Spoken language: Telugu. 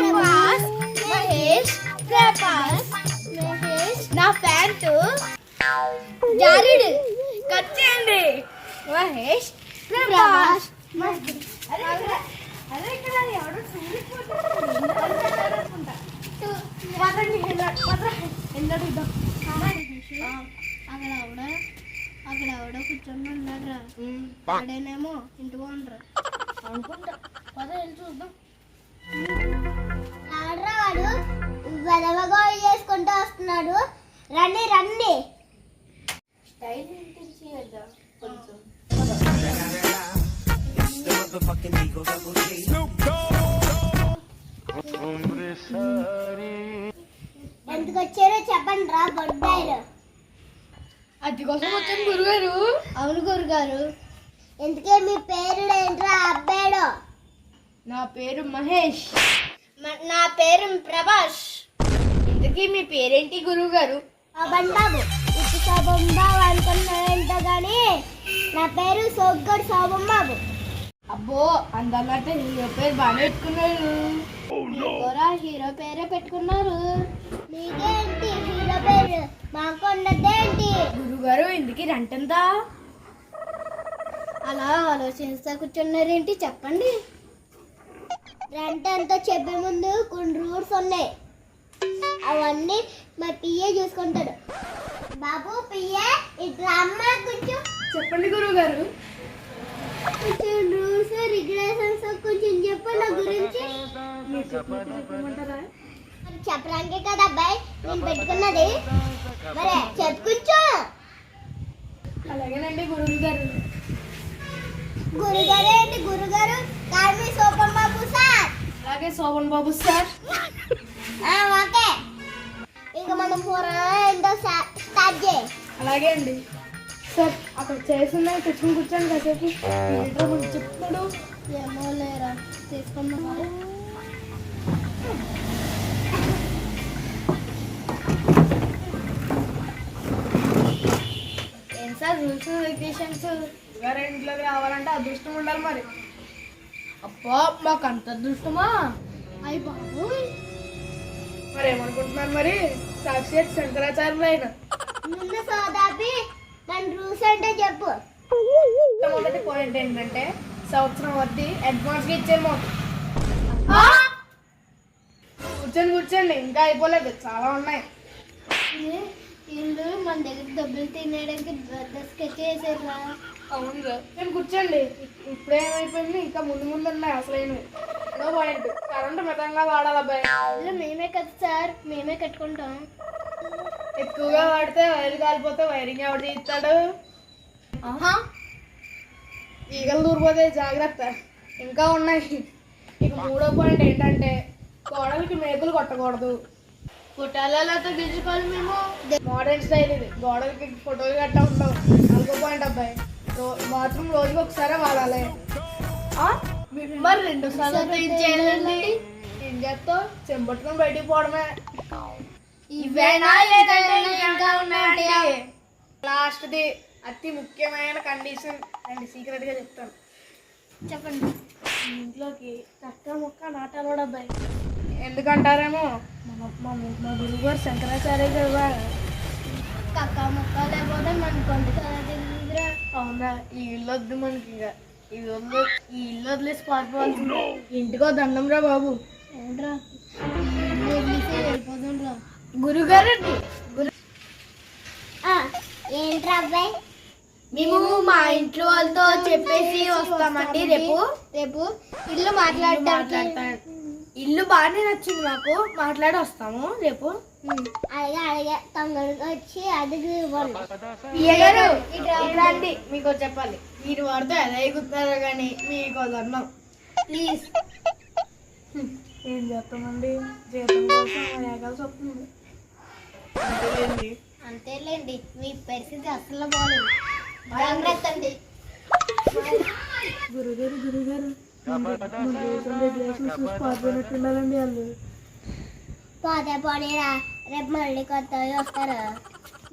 ప్రభాస్ మహేష్ ప్రభాస్ మహేష్ నా ప్యాంటు జారుడు కట్ చేయండి మహేష్ ప్రభాస్ అదే ఇక్కడ ఎవడో అక్కడ ఆవిడ కూర్చొని ఉన్నారా అక్కడేనేమో ఇంటి బాగుండ్రా అనుకుంటా పద వెళ్ళి చూద్దాం. ఆడరా వాడు వెదవగా చేసుకుంటూ వస్తున్నాడు. రండి రండి. స్టైల్ ఏంటి కొంచెం ఎందుకు వచ్చారో చెప్పండి రా బొడ్డాయిలు. అది కోసం వచ్చాను గురుగారు. అవును గురుగారు. ఎందుకే మీ పేరు ఏంట్రా అబ్బాయిడు? నా పేరు మహేష్. నా పేరు ప్రభాస్. ఇంతకీ మీ పేరేంటి గురువు గారు? బాబు ఇటు శోభం బాబు అనుకున్నాయంట గాని నా పేరు సోగ్గడు శోభం బాబు. అబ్బో అందమైతే హీరో పేరు బాగానే పెట్టుకున్నారు. హీరో పేరే పెట్టుకున్నారు. మీకేంటి హీరో పేరు? మాకు ఉన్నదేంటి గురుగారు? ఇందుకి రెంట్ ఎంత? అలా ఆలోచిస్తా కూర్చున్నారేంటి? చెప్పండి. రెంట్ ఎంతో చెప్పే ముందు కొన్ని రూల్స్ ఉన్నాయి. అవన్నీ మా పిఏ చూసుకుంటాడు. బాబు పిఏ ఇట్లా అమ్మ కొంచెం చెప్పండి గురువు గారు. కొంచెం రూల్స్ రెగ్యులేషన్స్ కొంచెం చెప్పు నా గురించి. చెప్పడానికే కదా అబ్బాయి నేను పెట్టుకున్నది. మరి చెప్పుకుంటూ. అలాగేనండి గురువు గారు. గురుగారు ఏంటి గురుగారు? కార్మి శోభన్ బాబు సార్. అలాగే శోభన్ బాబు సార్. ఓకే ఇక మనం ఏంటో స్టార్ట్ చేయి. అలాగే అండి సార్. అక్కడ చేస్తున్నా తెచ్చుకుని కూర్చోండి కాసేపు. చెప్తున్నాడు. ఏమో లేరా తీసుకున్నా. ఏం సార్ రూల్స్ రెగ్యులేషన్స్? గారు ఇంట్లోకి రావాలంటే అదృష్టం ఉండాలి మరి. అబ్బా మాకు అంత అదృష్టమా? అయ్యి బాబు మరి ఏమనుకుంటున్నారు మరి? సాక్షాత్ శంకరాచార్యులు అయిన ముందు సోదాపి మన రూల్స్ అంటే చెప్పు. మొదటి పాయింట్ ఏంటంటే సంవత్సరం వడ్డీ అడ్వాన్స్గా ఇచ్చేమో. కూర్చోండి ఇంకా అయిపోలేదు, చాలా ఉన్నాయి. వీళ్ళు మన దగ్గర డబ్బులు తినేయడానికి స్కెచ్ చేసారా? అవును సార్. నేను కూర్చోండి. ఇప్పుడే ఏమైపోయింది, ఇంకా ముందు ముందు ఉన్నాయి అసలు. పాయింట్ కరెంటు మితంగా వాడాలి అబ్బాయి. అందులో మేమే కదా సార్, మేమే కట్టుకుంటాం. ఎక్కువగా వాడితే వైర్లు కాలిపోతే వైరింగ్ ఎవరు తీస్తాడు? ఈగలు దూరిపోతే జాగ్రత్త. ఇంకా ఉన్నాయి. ఇక మూడో పాయింట్ ఏంటంటే గోడలకి మేకులు కొట్టకూడదు. ఫోటోలతో గెలుచుకోవాలి మేము. మోడర్న్ స్టైల్ ఇది. గోడలకి ఫోటోలు గట్టా ఉండవు. నాలుగో పాయింట్ అబ్బాయి బాత్రూమ్ రోజుకి ఒకసారి వాడాలి. మరి 2 సార్లు చేయాలండి. ఏం చేస్తావు? చెంపట్టుకొని బయటికి పోవడమే. ఇవేనా ఇంకా ఉన్నాయండి? లాస్ట్ది అతి ముఖ్యమైన కండిషన్ అండ్ సీక్రెట్ గా చెప్తాను. చెప్పండి. ఇంట్లోకి చక్క ముక్క నాటాలు అబ్బాయి. ఎందుకంటారేమో మా గురువు గారు శంకరాచార్య గారు కక్క ముక్క లేకపోతే మన కొంత తెలియదురా. అవునా? ఈ ఇల్లు వద్దు మనకి. ఇక ఈ ఇల్లు వదిలేసి పారిపోవాల్సిందే. ఇంటికో దండం రా బాబు. ఏంట్రా ఇల్లు వదిలేసి వెళ్ళిపోతుండ్రా. గురుగారు ఏంట్రా అబ్బాయి? మేము మా ఇంట్లో వాళ్ళతో చెప్పేసి వస్తామండి. రేపు ఇల్లు మాట్లాడతాను. ఇల్లు బాగానే నచ్చింది మాకు, మాట్లాడి వస్తాము రేపు. అడిగే తొందరగా వచ్చి అడిగి రండి. మీకు చెప్పాలి. మీరు వాడితే అదే ఎగుతారు కానీ మీకు దండం ప్లీజ్. ఏం చేస్తామండి? జీతం కోసం ఏగాల్సి వస్తుంది. అంతేలేండి. మీ పరిస్థితి అసలు బాగాలేదు. జాగ్రత్త అండి. గురుగారు పారిపోయినట్టుండాలండి వాళ్ళు. పోతే పోనీరా, రేపు మళ్ళీ కొత్త వస్తారు.